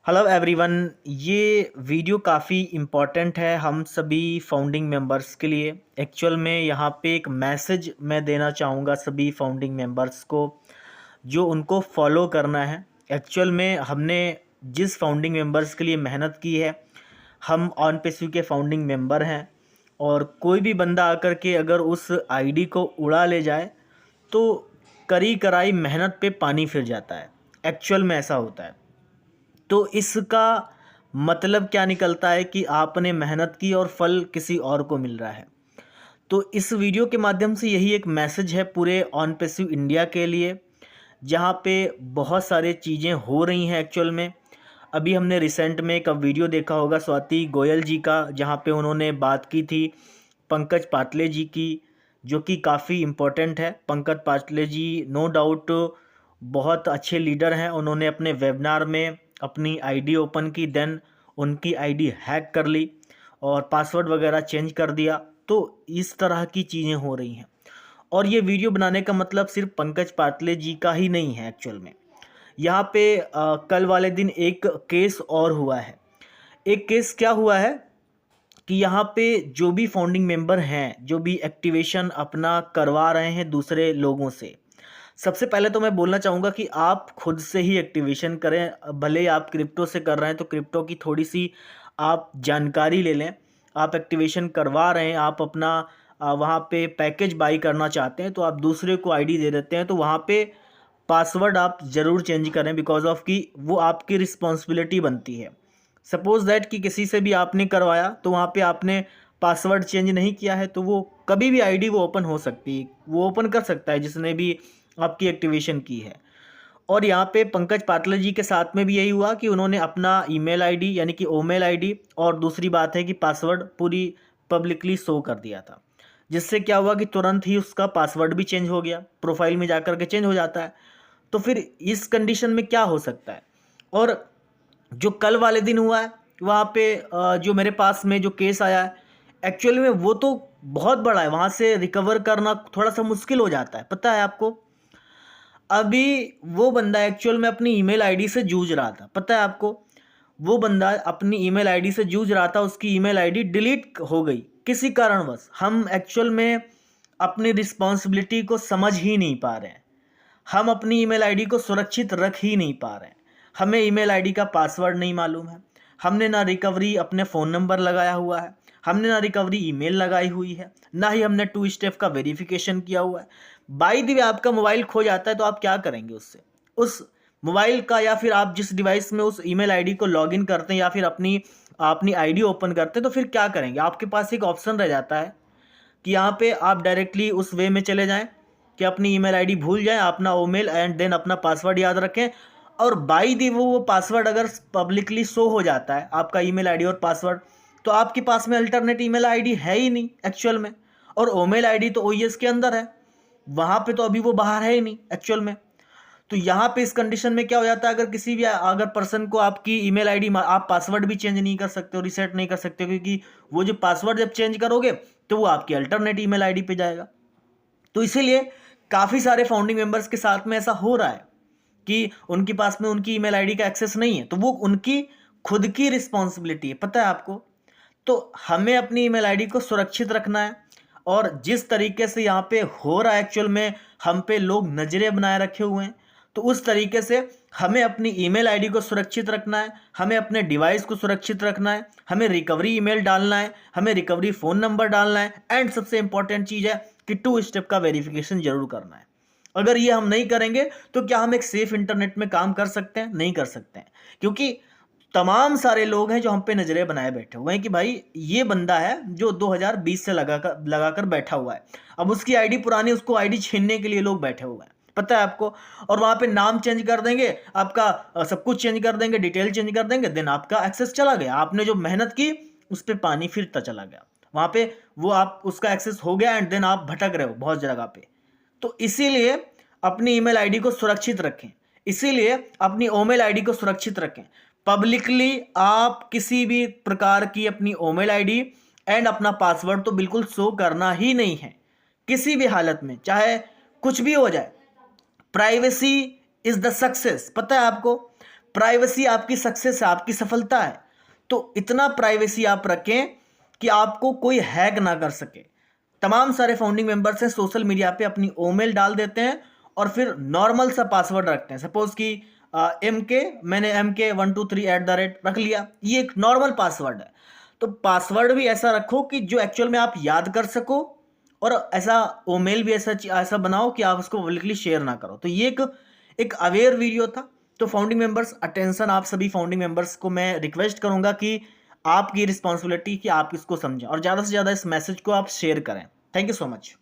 Hello everyone. ये video काफ़ी important है हम सभी फाउंडिंग मेंबर्स के लिए। एक्चुअल में यहाँ पे एक मैसेज मैं देना चाहूँगा सभी फाउंडिंग मेंबर्स को जो उनको फॉलो करना है। एक्चुअल में हमने जिस फाउंडिंग मेंबर्स के लिए मेहनत की है, हम ऑन पेसिव के फाउंडिंग मेंबर हैं और कोई भी बंदा आकर के अगर उस आईडी को उड़ा ले जाए तो करी कराई मेहनत पे पानी फिर जाता है। एक्चुअल में ऐसा होता है। तो इसका मतलब क्या निकलता है कि आपने मेहनत की और फल किसी और को मिल रहा है। तो इस वीडियो के माध्यम से यही एक मैसेज है पूरे ऑन पैसिव इंडिया के लिए, जहाँ पे बहुत सारी चीज़ें हो रही हैं एक्चुअल में। अभी हमने रिसेंट में एक वीडियो देखा होगा स्वाति गोयल जी का, जहाँ पे उन्होंने बात की थी पंकज पाटले जी की, जो कि काफ़ी इम्पोर्टेंट है। पंकज पाटले जी नो डाउट बहुत अच्छे लीडर हैं। उन्होंने अपने वेबिनार में अपनी आईडी ओपन की, देन उनकी आईडी हैक कर ली और पासवर्ड वगैरह चेंज कर दिया। तो इस तरह की चीज़ें हो रही हैं और ये वीडियो बनाने का मतलब सिर्फ पंकज पाटले जी का ही नहीं है। एक्चुअल में यहाँ पे कल वाले दिन एक केस और हुआ है। एक केस क्या हुआ है कि यहाँ पे जो भी फाउंडिंग मेंबर हैं, जो भी एक्टिवेशन अपना करवा रहे हैं दूसरे लोगों से, सबसे पहले तो मैं बोलना चाहूँगा कि आप खुद से ही एक्टिवेशन करें। भले ही आप क्रिप्टो से कर रहे हैं तो क्रिप्टो की थोड़ी सी आप जानकारी ले लें। आप एक्टिवेशन करवा रहे हैं, आप अपना वहाँ पे पैकेज बाई करना चाहते हैं तो आप दूसरे को आईडी दे देते हैं, तो वहाँ पे पासवर्ड आप ज़रूर चेंज करें, बिकॉज ऑफ कि वो आपकी रिस्पॉन्सिबिलिटी बनती है। सपोज दैट कि किसी से भी आपने करवाया तो वहाँ पे आपने पासवर्ड चेंज नहीं किया है तो वो कभी भी आईडी वो ओपन हो सकती है, वो ओपन कर सकता है जिसने भी आपकी एक्टिवेशन की है। और यहाँ पे पंकज पाटले जी के साथ में भी यही हुआ कि उन्होंने अपना ईमेल आईडी यानी कि ओमेल आईडी और दूसरी बात है कि पासवर्ड पूरी पब्लिकली शो कर दिया था, जिससे क्या हुआ कि तुरंत ही उसका पासवर्ड भी चेंज हो गया, प्रोफाइल में जाकर के चेंज हो जाता है। तो फिर इस कंडीशन में क्या हो सकता है। और जो कल वाले दिन हुआ है वहाँ पे जो मेरे पास में जो केस आया है, एक्चुअली में वो तो बहुत बड़ा है, वहाँ से रिकवर करना थोड़ा सा मुश्किल हो जाता है। पता है आपको, अभी वो बंदा एक्चुअल में अपनी ईमेल आईडी से जूझ रहा था। पता है आपको, वो बंदा अपनी ईमेल आईडी से जूझ रहा था, उसकी ईमेल आईडी डिलीट हो गई किसी कारणवश। हम एक्चुअल में अपनी रिस्पॉन्सिबिलिटी को समझ ही नहीं पा रहे हैं, हम अपनी ईमेल आईडी को सुरक्षित रख ही नहीं पा रहे हैं। हमें ईमेल आईडी का पासवर्ड नहीं मालूम है, हमने ना रिकवरी अपने फ़ोन नंबर लगाया हुआ है, हमने ना रिकवरी ईमेल लगाई हुई है, ना ही हमने 2 स्टेप का वेरिफिकेशन किया हुआ है। बाय द वे आपका मोबाइल खो जाता है तो आप क्या करेंगे उससे, उस मोबाइल का, या फिर आप जिस डिवाइस में उस ईमेल आईडी को लॉगिन करते हैं या फिर अपनी अपनी आईडी ओपन करते हैं, तो फिर क्या करेंगे। आपके पास एक ऑप्शन रह जाता है कि यहाँ पे आप डायरेक्टली उस वे में चले जाएं कि अपनी ईमेल आईडी भूल जाएं, अपना ईमेल एंड देन अपना पासवर्ड याद रखें। और बाई दी वो पासवर्ड अगर पब्लिकली शो हो जाता है आपका ईमेल आईडी और पासवर्ड, तो आपके पास में अल्टरनेट ईमेल आईडी है ही नहीं एक्चुअल में। और ओमेल आईडी तो ओईएस के अंदर है, वहाँ पे तो अभी वो बाहर है ही नहीं एक्चुअल में। तो यहाँ पे इस कंडीशन में क्या हो जाता है, अगर किसी भी अगर पर्सन को आपकी ईमेल आईडी, आप पासवर्ड भी चेंज नहीं कर सकते हो, रीसेट नहीं कर सकते हो, क्योंकि वो जो पासवर्ड जब चेंज करोगे तो वो आपकी अल्टरनेट ईमेल आईडी पे जाएगा। तो इसीलिए काफ़ी सारे फाउंडिंग मेंबर्स के साथ में ऐसा हो रहा है कि उनके पास में उनकी ईमेल आईडी का एक्सेस नहीं है, तो वो उनकी खुद की रिस्पॉन्सिबिलिटी है। पता है आपको, तो हमें अपनी ईमेल आईडी को सुरक्षित रखना है। और जिस तरीके से यहाँ पे हो रहा है एक्चुअल में, हम पे लोग नज़रें बनाए रखे हुए हैं, तो उस तरीके से हमें अपनी ईमेल आईडी को सुरक्षित रखना है, हमें अपने डिवाइस को सुरक्षित रखना है, हमें रिकवरी ईमेल डालना है, हमें रिकवरी फ़ोन नंबर डालना है, एंड सबसे इंपॉर्टेंट चीज़ है कि 2 स्टेप का वेरिफिकेशन जरूर करना है। अगर ये हम नहीं करेंगे तो क्या हम एक सेफ इंटरनेट में काम कर सकते हैं? नहीं कर सकते हैं, क्योंकि तमाम सारे लोग हैं जो हम पे नजरें बनाए बैठे हुए हैं कि भाई ये बंदा है जो 2020 से लगाकर बैठा हुआ है, अब उसकी आईडी पुरानी, उसको आईडी छीनने के लिए लोग बैठे हुए हैं। पता है आपको, और वहां पे नाम चेंज कर देंगे आपका, सब कुछ चेंज कर देंगे, डिटेल चेंज कर देंगे, देन आपका एक्सेस चला गया, आपने जो मेहनत की उस पर पानी फिरता चला गया, वहां पे वो आप उसका एक्सेस हो गया एंड देन आप भटक रहे हो बहुत जगह पे। तो इसीलिए अपनी ईमेल आईडी को सुरक्षित रखें, इसीलिए अपनी ओमेल आईडी को सुरक्षित रखें। पब्लिकली आप किसी भी प्रकार की अपनी ओमेल आईडी एंड अपना पासवर्ड तो बिल्कुल शो करना ही नहीं है किसी भी हालत में, चाहे कुछ भी हो जाए। Privacy is the success. पता है आपको, प्राइवेसी आपकी सक्सेस है, आपकी सफलता है। तो इतना प्राइवेसी आप रखें कि आपको कोई हैक ना कर सके। तमाम सारे फाउंडिंग मेंबर्स हैं सोशल मीडिया पे अपनी ईमेल डाल देते हैं और फिर नॉर्मल सा पासवर्ड रखते हैं। सपोज कि MK, मैंने MK123 रख लिया, ये एक नॉर्मल पासवर्ड है। तो पासवर्ड भी ऐसा रखो कि जो एक्चुअल में आप याद कर सको, और ऐसा ईमेल भी ऐसा बनाओ कि आप उसको पब्लिकली शेयर ना करो। तो ये एक अवेयर वीडियो था। तो फाउंडिंग मेंबर्स अटेंशन, आप सभी फाउंडिंग मेंबर्स को मैं रिक्वेस्ट करूंगा कि आपकी रिस्पॉन्सिबिलिटी कि आप इसको समझें और ज़्यादा से ज़्यादा इस मैसेज को आप शेयर करें। Thank you so much.